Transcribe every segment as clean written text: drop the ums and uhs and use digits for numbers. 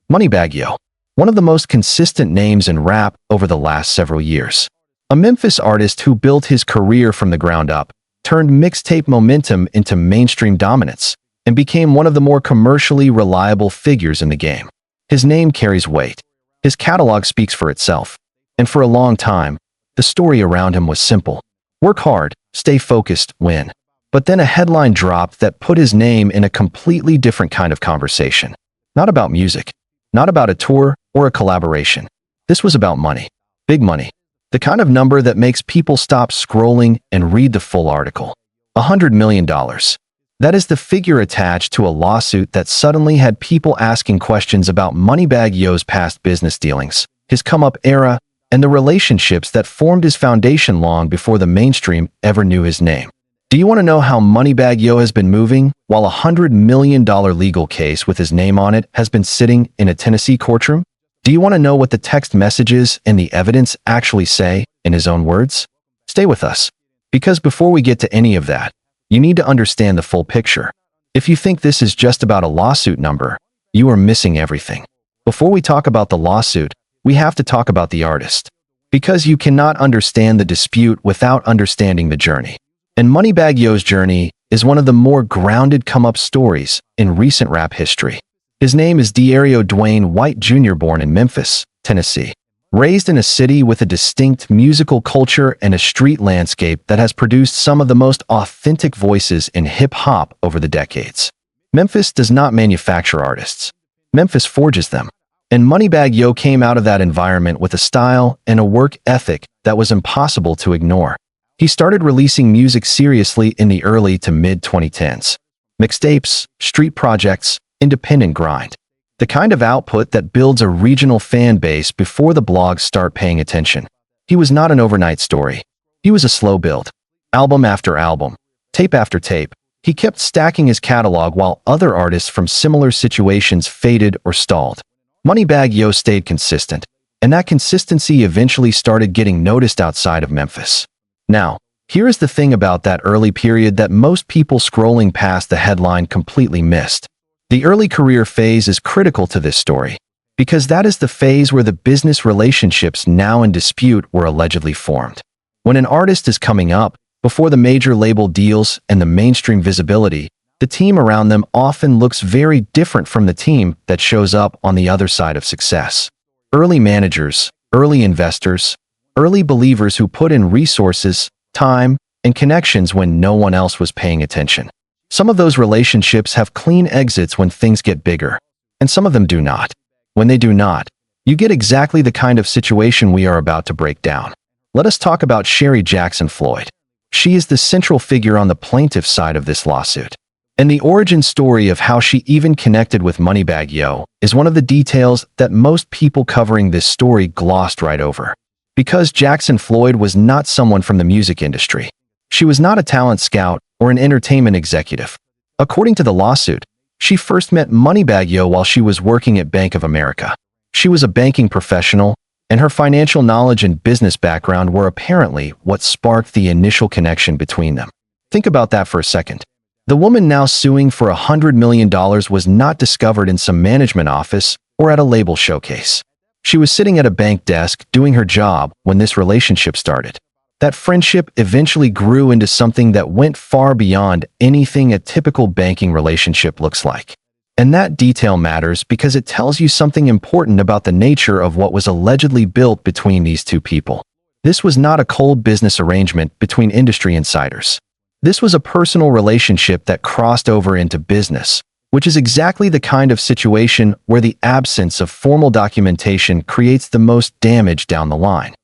Moneybagg Yo, one of the most consistent names in rap over the last several years. A Memphis artist who built his career from the ground up, turned mixtape momentum into mainstream dominance, and became one of the more commercially reliable figures in the game. His name carries weight. His catalog speaks for itself. And for a long time, the story around him was simple. Work hard, stay focused, win. But then a headline dropped that put his name in a completely different kind of conversation. Not about music. Not about a tour or a collaboration. This was about money. Big money. The kind of number that makes people stop scrolling and read the full article. $100 million. That is the figure attached to a lawsuit that suddenly had people asking questions about Moneybagg Yo's past business dealings, his come-up era, and the relationships that formed his foundation long before the mainstream ever knew his name. Do you want to know how Moneybagg Yo has been moving while a $100 million legal case with his name on it has been sitting in a Tennessee courtroom? Do you want to know what the text messages and the evidence actually say in his own words? Stay with us, because before we get to any of that, you need to understand the full picture. If you think this is just about a lawsuit number, you are missing everything. Before we talk about the lawsuit, we have to talk about the artist, because you cannot understand the dispute without understanding the journey. And Moneybagg Yo's journey is one of the more grounded come-up stories in recent rap history. His name is De'Ario Dwayne White Jr., born in Memphis, Tennessee. Raised in a city with a distinct musical culture and a street landscape that has produced some of the most authentic voices in hip-hop over the decades. Memphis does not manufacture artists. Memphis forges them. And Moneybagg Yo came out of that environment with a style and a work ethic that was impossible to ignore. He started releasing music seriously in the early to mid-2010s. Mixtapes, street projects, independent grind. The kind of output that builds a regional fan base before the blogs start paying attention. He was not an overnight story. He was a slow build. Album after album, tape after tape, he kept stacking his catalog while other artists from similar situations faded or stalled. Moneybagg Yo stayed consistent, and that consistency eventually started getting noticed outside of Memphis. Now, here is the thing about that early period that most people scrolling past the headline completely missed. The early career phase is critical to this story, because that is the phase where the business relationships now in dispute were allegedly formed. When an artist is coming up, before the major label deals and the mainstream visibility, the team around them often looks very different from the team that shows up on the other side of success. Early managers, early investors, early believers who put in resources, time, and connections when no one else was paying attention. Some of those relationships have clean exits when things get bigger, and some of them do not. When they do not, you get exactly the kind of situation we are about to break down. Let us talk about Sherry Jackson Floyd. She is the central figure on the plaintiff's side of this lawsuit. And the origin story of how she even connected with Moneybagg Yo is one of the details that most people covering this story glossed right over. Because Jackson Floyd was not someone from the music industry. She was not a talent scout or an entertainment executive. According to the lawsuit, she first met Moneybagg Yo while she was working at Bank of America. She was a banking professional, and her financial knowledge and business background were apparently what sparked the initial connection between them. Think about that for a second. The woman now suing for $100 million was not discovered in some management office or at a label showcase. She was sitting at a bank desk doing her job when this relationship started. That friendship eventually grew into something that went far beyond anything a typical banking relationship looks like. And that detail matters because it tells you something important about the nature of what was allegedly built between these two people. This was not a cold business arrangement between industry insiders. This was a personal relationship that crossed over into business, which is exactly the kind of situation where the absence of formal documentation creates the most damage down the line.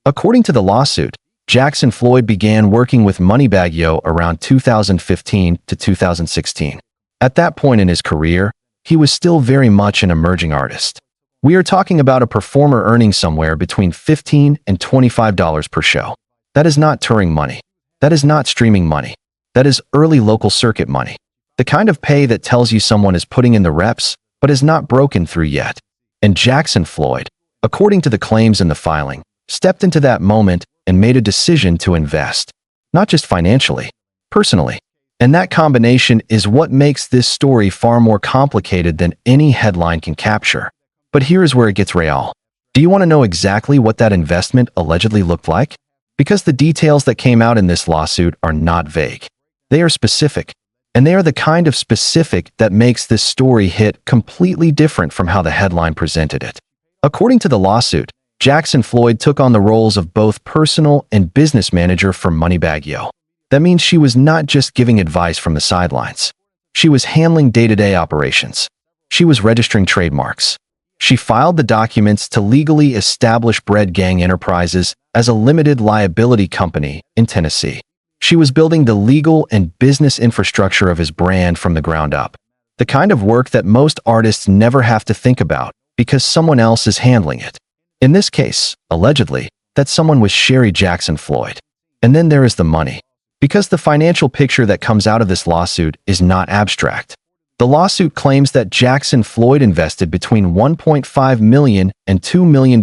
According to the lawsuit, Jackson Floyd began working with Moneybagg Yo around 2015 to 2016. At that point in his career, he was still very much an emerging artist. We are talking about a performer earning somewhere between $15 and $25 per show. That is not touring money. That is not streaming money. That is early local circuit money. The kind of pay that tells you someone is putting in the reps, but is not broken through yet. And Jackson Floyd, according to the claims in the filing, stepped into that moment and made a decision to invest. Not just financially, personally. And that combination is what makes this story far more complicated than any headline can capture. But here is where it gets real. Do you want to know exactly what that investment allegedly looked like? Because the details that came out in this lawsuit are not vague. They are specific, and they are the kind of specific that makes this story hit completely different from how the headline presented it. According to the lawsuit, Jackson Floyd took on the roles of both personal and business manager for Moneybagg Yo. That means she was not just giving advice from the sidelines. She was handling day-to-day operations. She was registering trademarks. She filed the documents to legally establish Bread Gang Enterprises as a limited liability company in Tennessee. She was building the legal and business infrastructure of his brand from the ground up. The kind of work that most artists never have to think about because someone else is handling it. In this case, allegedly, that someone was Sherry Jackson Floyd. And then there is the money. Because the financial picture that comes out of this lawsuit is not abstract. The lawsuit claims that Jackson Floyd invested between $1.5 million and $2 million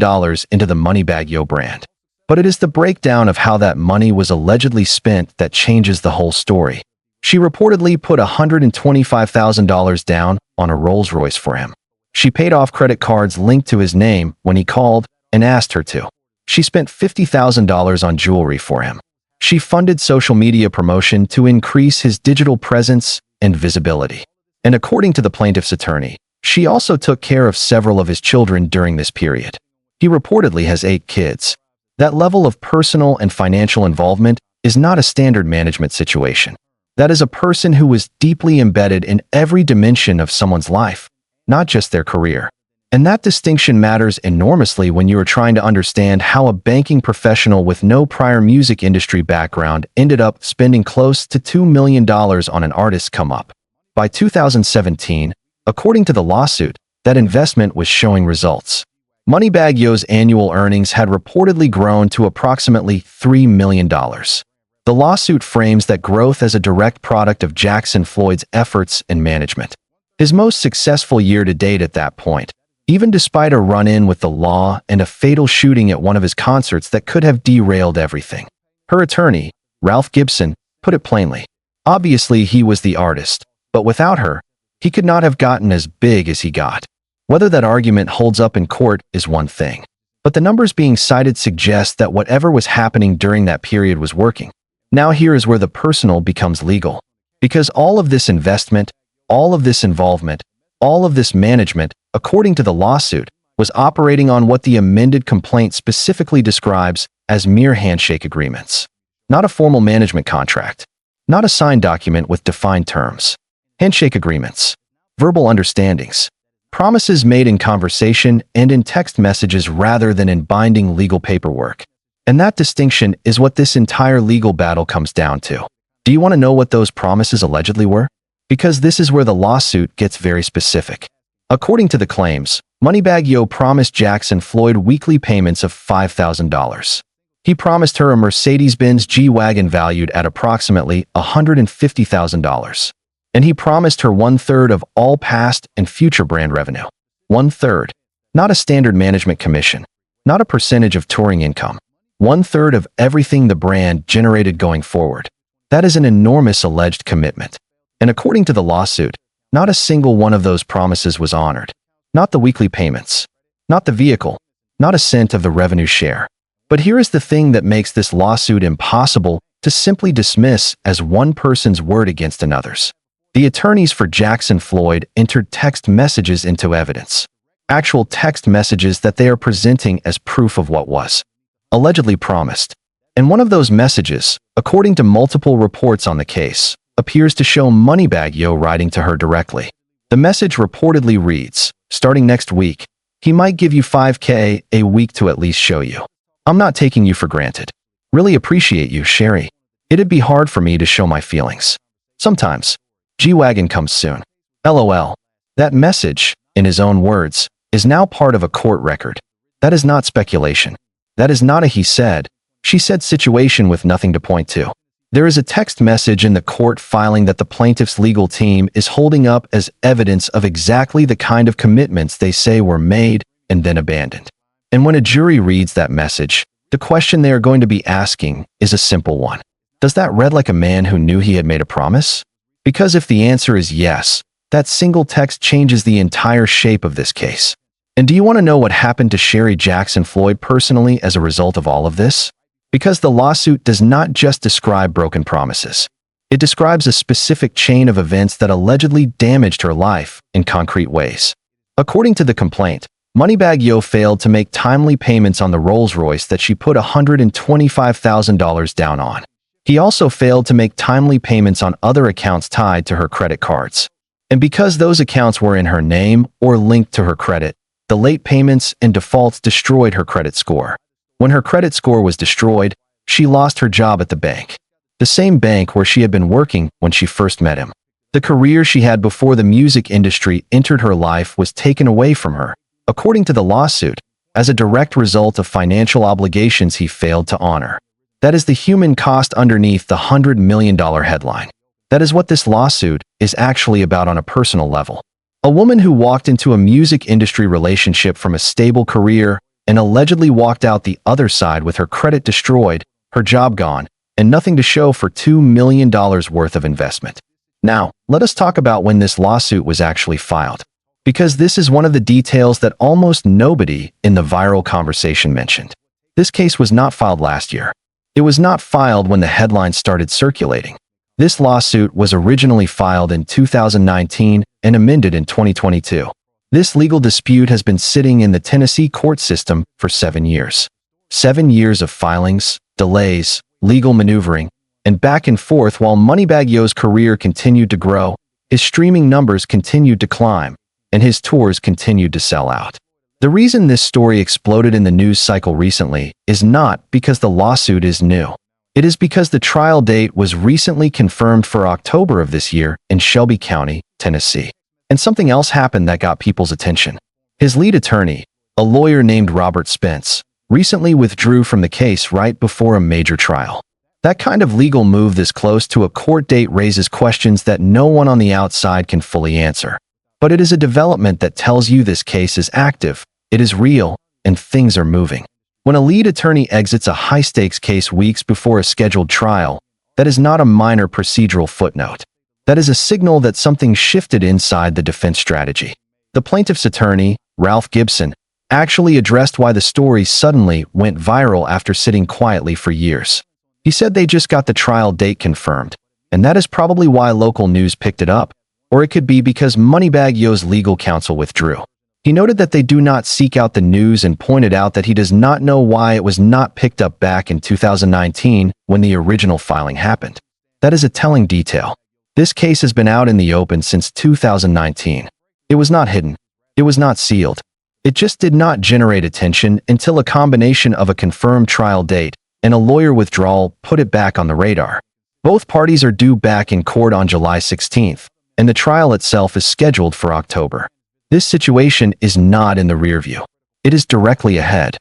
into the Moneybagg Yo brand. But it is the breakdown of how that money was allegedly spent that changes the whole story. She reportedly put $125,000 down on a Rolls-Royce for him. She paid off credit cards linked to his name when he called and asked her to. She spent $50,000 on jewelry for him. She funded social media promotion to increase his digital presence and visibility. And according to the plaintiff's attorney, she also took care of several of his children during this period. He reportedly has 8 kids. That level of personal and financial involvement is not a standard management situation. That is a person who is deeply embedded in every dimension of someone's life, not just their career. And that distinction matters enormously when you are trying to understand how a banking professional with no prior music industry background ended up spending close to $2 million on an artist's come-up. By 2017, according to the lawsuit, that investment was showing results. Moneybagg Yo's annual earnings had reportedly grown to approximately $3 million. The lawsuit frames that growth as a direct product of Jackson Floyd's efforts and management. His most successful year to date at that point, even despite a run-in with the law and a fatal shooting at one of his concerts that could have derailed everything. Her attorney, Ralph Gibson, put it plainly. Obviously, he was the artist. But without her, he could not have gotten as big as he got. Whether that argument holds up in court is one thing. But the numbers being cited suggest that whatever was happening during that period was working. Now here is where the personal becomes legal. Because all of this investment, all of this involvement, all of this management, according to the lawsuit, was operating on what the amended complaint specifically describes as mere handshake agreements. Not a formal management contract. Not a signed document with defined terms. Handshake agreements, verbal understandings, promises made in conversation and in text messages rather than in binding legal paperwork. And that distinction is what this entire legal battle comes down to. Do you want to know what those promises allegedly were? Because this is where the lawsuit gets very specific. According to the claims, Moneybagg Yo promised Jackson Floyd weekly payments of $5,000. He promised her a Mercedes-Benz G-Wagon valued at approximately $150,000. And he promised her 1/3 of all past and future brand revenue. 1/3. Not a standard management commission. Not a percentage of touring income. 1/3 of everything the brand generated going forward. That is an enormous alleged commitment. And according to the lawsuit, not a single one of those promises was honored. Not the weekly payments. Not the vehicle. Not a cent of the revenue share. But here is the thing that makes this lawsuit impossible to simply dismiss as one person's word against another's. The attorneys for Jackson Floyd entered text messages into evidence. Actual text messages that they are presenting as proof of what was allegedly promised. And one of those messages, according to multiple reports on the case, appears to show Moneybagg Yo writing to her directly. The message reportedly reads, "Starting next week, he might give you $5K a week to at least show you. I'm not taking you for granted. Really appreciate you, Sherry. It'd be hard for me to show my feelings. Sometimes. G-Wagon comes soon. LOL." That message, in his own words, is now part of a court record. That is not speculation. That is not a he said, she said situation with nothing to point to. There is a text message in the court filing that the plaintiff's legal team is holding up as evidence of exactly the kind of commitments they say were made and then abandoned. And when a jury reads that message, the question they are going to be asking is a simple one. Does that read like a man who knew he had made a promise? Because if the answer is yes, that single text changes the entire shape of this case. And do you want to know what happened to Sherry Jackson Floyd personally as a result of all of this? Because the lawsuit does not just describe broken promises. It describes a specific chain of events that allegedly damaged her life in concrete ways. According to the complaint, Moneybagg Yo failed to make timely payments on the Rolls-Royce that she put $125,000 down on. He also failed to make timely payments on other accounts tied to her credit cards. And because those accounts were in her name or linked to her credit, the late payments and defaults destroyed her credit score. When her credit score was destroyed, she lost her job at the bank. The same bank where she had been working when she first met him. The career she had before the music industry entered her life was taken away from her, according to the lawsuit, as a direct result of financial obligations he failed to honor. That is the human cost underneath the $100 million headline. That is what this lawsuit is actually about on a personal level. A woman who walked into a music industry relationship from a stable career and allegedly walked out the other side with her credit destroyed, her job gone, and nothing to show for $2 million worth of investment. Now, let us talk about when this lawsuit was actually filed, because this is one of the details that almost nobody in the viral conversation mentioned. This case was not filed last year. It was not filed when the headlines started circulating. This lawsuit was originally filed in 2019 and amended in 2022. This legal dispute has been sitting in the Tennessee court system for 7 years. 7 years of filings, delays, legal maneuvering, and back and forth while Moneybagg Yo's career continued to grow, his streaming numbers continued to climb, and his tours continued to sell out. The reason this story exploded in the news cycle recently is not because the lawsuit is new. It is because the trial date was recently confirmed for October of this year in Shelby County, Tennessee. And something else happened that got people's attention. His lead attorney, a lawyer named Robert Spence, recently withdrew from the case right before a major trial. That kind of legal move this close to a court date raises questions that no one on the outside can fully answer. But it is a development that tells you this case is active, it is real, and things are moving. When a lead attorney exits a high-stakes case weeks before a scheduled trial, that is not a minor procedural footnote. That is a signal that something shifted inside the defense strategy. The plaintiff's attorney, Ralph Gibson, actually addressed why the story suddenly went viral after sitting quietly for years. He said they just got the trial date confirmed, and that is probably why local news picked it up, or it could be because Moneybagg Yo's legal counsel withdrew. He noted that they do not seek out the news and pointed out that he does not know why it was not picked up back in 2019 when the original filing happened. That is a telling detail. This case has been out in the open since 2019. It was not hidden. It was not sealed. It just did not generate attention until a combination of a confirmed trial date and a lawyer withdrawal put it back on the radar. Both parties are due back in court on July 16th, and the trial itself is scheduled for October. This situation is not in the rear view. It is directly ahead.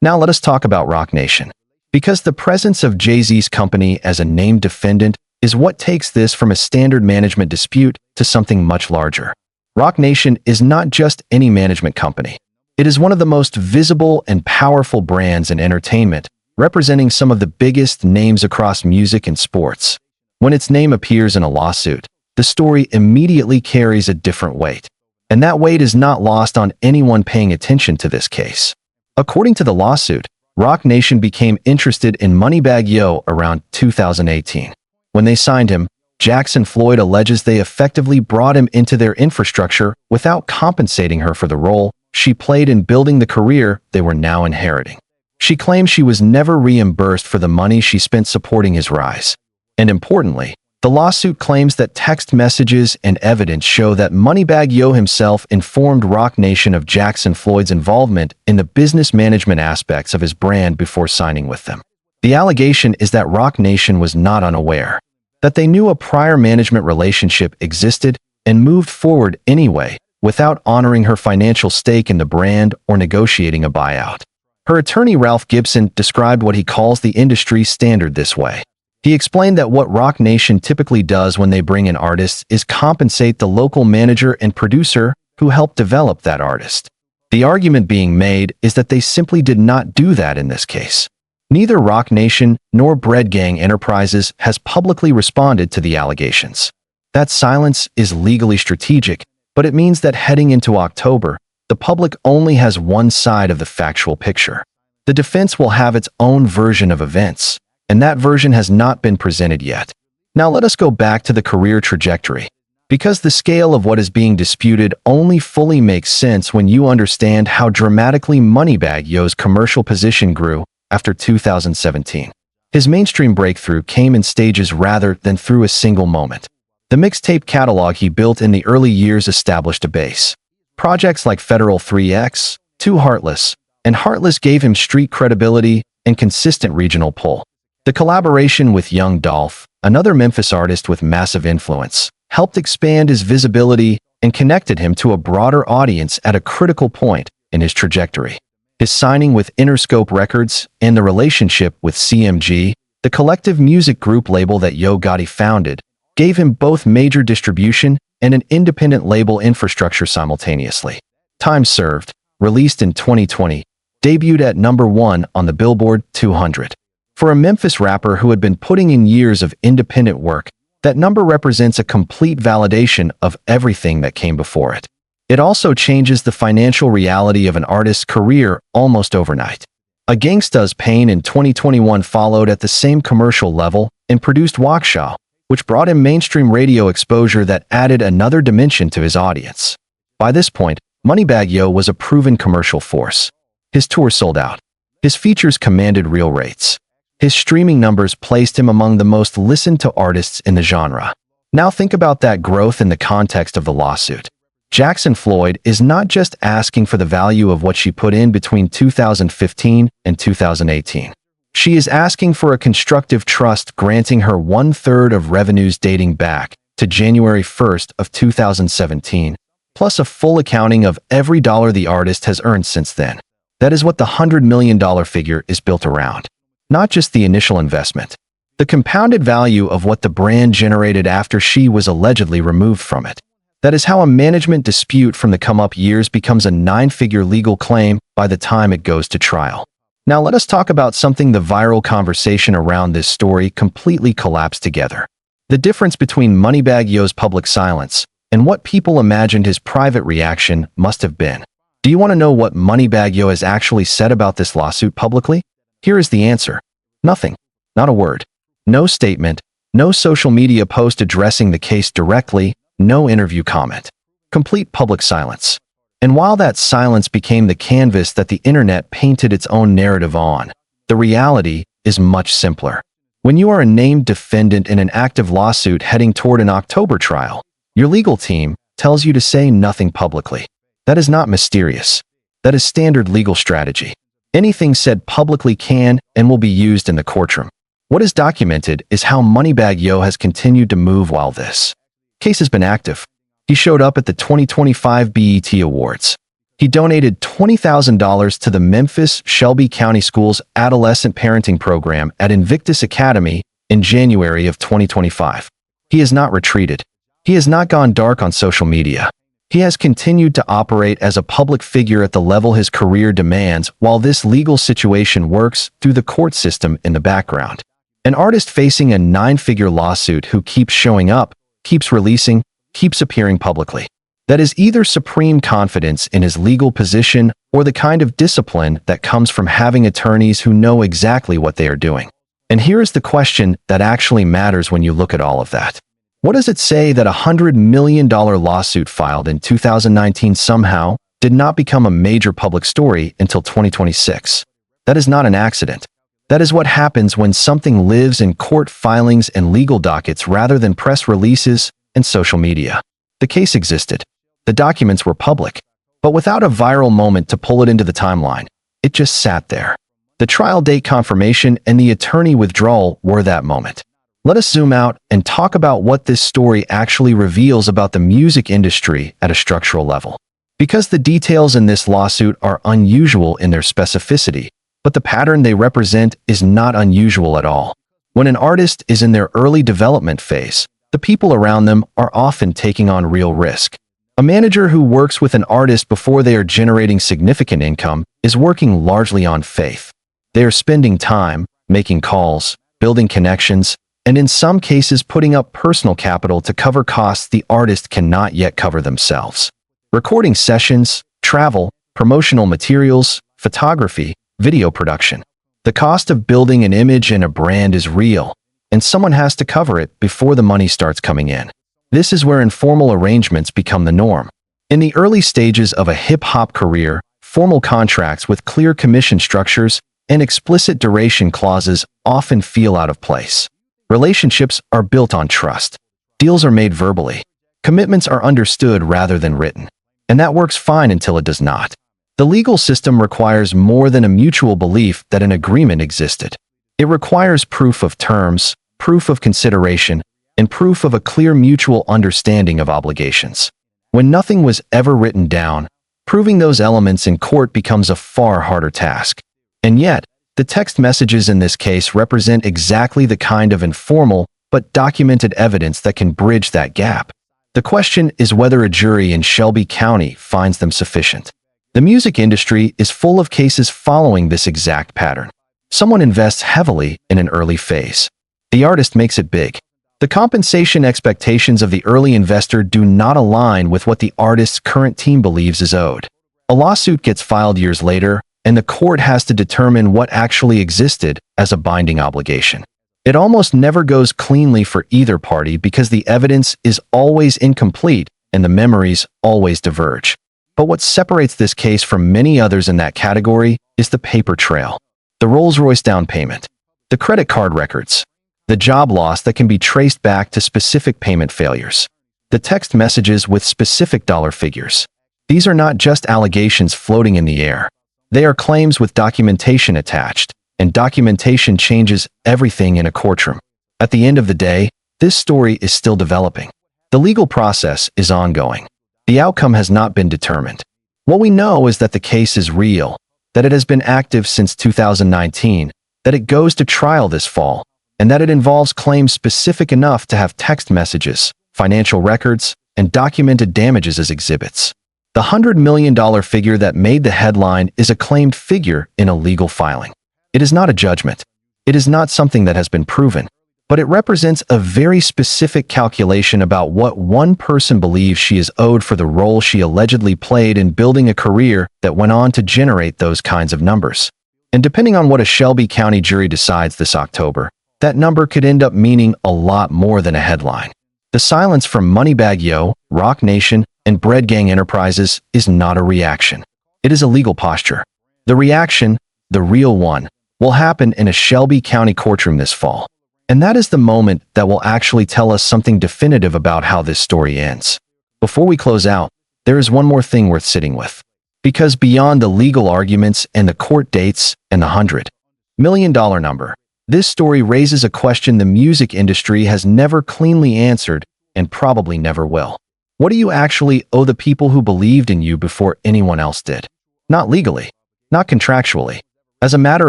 Now let us talk about Roc Nation. Because the presence of Jay-Z's company as a named defendant is what takes this from a standard management dispute to something much larger. Roc Nation is not just any management company. It is one of the most visible and powerful brands in entertainment, representing some of the biggest names across music and sports. When its name appears in a lawsuit, the story immediately carries a different weight. And that weight is not lost on anyone paying attention to this case. According to the lawsuit, Roc Nation became interested in Moneybagg Yo around 2018. When they signed him, Jackson Floyd alleges they effectively brought him into their infrastructure without compensating her for the role she played in building the career they were now inheriting. She claims she was never reimbursed for the money she spent supporting his rise. And importantly, the lawsuit claims that text messages and evidence show that Moneybagg Yo himself informed Roc Nation of Jackson Floyd's involvement in the business management aspects of his brand before signing with them. The allegation is that Roc Nation was not unaware, that they knew a prior management relationship existed and moved forward anyway, without honoring her financial stake in the brand or negotiating a buyout. Her attorney Ralph Gibson described what he calls the industry standard this way. He explained that what Roc Nation typically does when they bring in artists is compensate the local manager and producer who helped develop that artist. The argument being made is that they simply did not do that in this case. Neither Roc Nation nor Bread Gang Enterprises has publicly responded to the allegations. That silence is legally strategic, but it means that heading into October, the public only has one side of the factual picture. The defense will have its own version of events, and that version has not been presented yet. Now let us go back to the career trajectory, because the scale of what is being disputed only fully makes sense when you understand how dramatically Moneybagg Yo's commercial position grew after 2017. His mainstream breakthrough came in stages rather than through a single moment. The mixtape catalog he built in the early years established a base. Projects like Federal 3X, Too Heartless, and Heartless gave him street credibility and consistent regional pull. The collaboration with Young Dolph, another Memphis artist with massive influence, helped expand his visibility and connected him to a broader audience at a critical point in his trajectory. His signing with Interscope Records and the relationship with CMG, the collective music group label that Yo Gotti founded, gave him both major distribution and an independent label infrastructure simultaneously. Time Served, released in 2020, debuted at #1 on the Billboard 200. For a Memphis rapper who had been putting in years of independent work, that number represents a complete validation of everything that came before it. It also changes the financial reality of an artist's career almost overnight. A Gangsta's Pain in 2021 followed at the same commercial level and produced Waukesha, which brought him mainstream radio exposure that added another dimension to his audience. By this point, Moneybagg Yo was a proven commercial force. His tour sold out. His features commanded real rates. His streaming numbers placed him among the most listened to artists in the genre. Now think about that growth in the context of the lawsuit. Jackson Floyd is not just asking for the value of what she put in between 2015 and 2018. She is asking for a constructive trust granting her 1/3 of revenues dating back to January 1st of 2017, plus a full accounting of every dollar the artist has earned since then. That is what the $100 million figure is built around. Not just the initial investment. The compounded value of what the brand generated after she was allegedly removed from it. That is how a management dispute from the come-up years becomes a 9-figure legal claim by the time it goes to trial. Now let us talk about something the viral conversation around this story completely collapsed together. The difference between Moneybagg Yo's public silence and what people imagined his private reaction must have been. Do you want to know what Moneybagg Yo has actually said about this lawsuit publicly? Here is the answer. Nothing. Not a word. No statement. No social media post addressing the case directly. No interview comment. Complete public silence. And while that silence became the canvas that the internet painted its own narrative on, the reality is much simpler. When you are a named defendant in an active lawsuit heading toward an October trial, your legal team tells you to say nothing publicly. That is not mysterious. That is standard legal strategy. Anything said publicly can and will be used in the courtroom. What is documented is how Moneybagg Yo has continued to move while this case has been active. He showed up at the 2025 BET Awards. He donated $20,000 to the Memphis Shelby County Schools adolescent parenting program at Invictus Academy in January of 2025. He has not retreated. He has not gone dark on social media. He has continued to operate as a public figure at the level his career demands while this legal situation works through the court system in the background. An artist facing a 9-figure lawsuit who keeps showing up, keeps releasing, keeps appearing publicly. That is either supreme confidence in his legal position or the kind of discipline that comes from having attorneys who know exactly what they are doing. And here is the question that actually matters when you look at all of that. What does it say that a $100 million lawsuit filed in 2019 somehow did not become a major public story until 2026? That is not an accident. That is what happens when something lives in court filings and legal dockets rather than press releases and social media. The case existed. The documents were public. But without a viral moment to pull it into the timeline, it just sat there. The trial date confirmation and the attorney withdrawal were that moment. Let us zoom out and talk about what this story actually reveals about the music industry at a structural level. Because the details in this lawsuit are unusual in their specificity, but the pattern they represent is not unusual at all. When an artist is in their early development phase, the people around them are often taking on real risk. A manager who works with an artist before they are generating significant income is working largely on faith. They are spending time, making calls, building connections, and in some cases putting up personal capital to cover costs the artist cannot yet cover themselves. Recording sessions, travel, promotional materials, photography, video production. The cost of building an image and a brand is real, and someone has to cover it before the money starts coming in. This is where informal arrangements become the norm. In the early stages of a hip-hop career, formal contracts with clear commission structures and explicit duration clauses often feel out of place. Relationships are built on trust. Deals are made verbally. Commitments are understood rather than written. And that works fine until it does not. The legal system requires more than a mutual belief that an agreement existed. It requires proof of terms, proof of consideration, and proof of a clear mutual understanding of obligations. When nothing was ever written down, proving those elements in court becomes a far harder task. And yet, the text messages in this case represent exactly the kind of informal but documented evidence that can bridge that gap. The question is whether a jury in Shelby County finds them sufficient. The music industry is full of cases following this exact pattern. Someone invests heavily in an early phase. The artist makes it big. The compensation expectations of the early investor do not align with what the artist's current team believes is owed. A lawsuit gets filed years later, and the court has to determine what actually existed as a binding obligation. It almost never goes cleanly for either party because the evidence is always incomplete and the memories always diverge. But what separates this case from many others in that category is the paper trail. The Rolls-Royce down payment, the credit card records, the job loss that can be traced back to specific payment failures, the text messages with specific dollar figures. These are not just allegations floating in the air. They are claims with documentation attached, and documentation changes everything in a courtroom. At the end of the day, this story is still developing. The legal process is ongoing. The outcome has not been determined. What we know is that the case is real, that it has been active since 2019, that it goes to trial this fall, and that it involves claims specific enough to have text messages, financial records, and documented damages as exhibits. The $100 million figure that made the headline is a claimed figure in a legal filing. It is not a judgment. It is not something that has been proven, but it represents a very specific calculation about what one person believes she is owed for the role she allegedly played in building a career that went on to generate those kinds of numbers. And depending on what a Shelby County jury decides this October, that number could end up meaning a lot more than a headline. The silence from Moneybagg Yo, Roc Nation, and Bread Gang Enterprises is not a reaction. It is a legal posture. The reaction, the real one, will happen in a Shelby County courtroom this fall. And that is the moment that will actually tell us something definitive about how this story ends. Before we close out, there is one more thing worth sitting with. Because beyond the legal arguments and the court dates and the $100 million number, this story raises a question the music industry has never cleanly answered and probably never will. What do you actually owe the people who believed in you before anyone else did? Not legally, not contractually. As a matter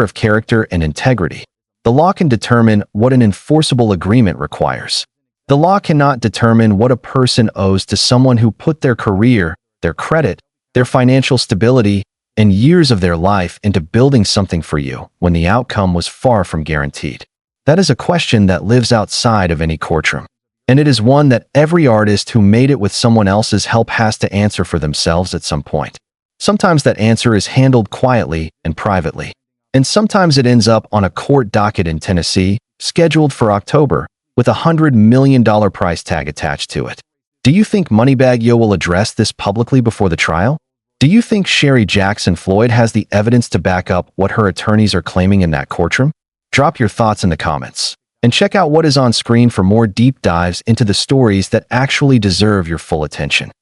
of character and integrity, the law can determine what an enforceable agreement requires. The law cannot determine what a person owes to someone who put their career, their credit, their financial stability, and years of their life into building something for you when the outcome was far from guaranteed. That is a question that lives outside of any courtroom. And it is one that every artist who made it with someone else's help has to answer for themselves at some point. Sometimes that answer is handled quietly and privately. And sometimes it ends up on a court docket in Tennessee, scheduled for October, with a $100 million price tag attached to it. Do you think Moneybagg Yo will address this publicly before the trial? Do you think Sherry Jackson Floyd has the evidence to back up what her attorneys are claiming in that courtroom? Drop your thoughts in the comments. And check out what is on screen for more deep dives into the stories that actually deserve your full attention.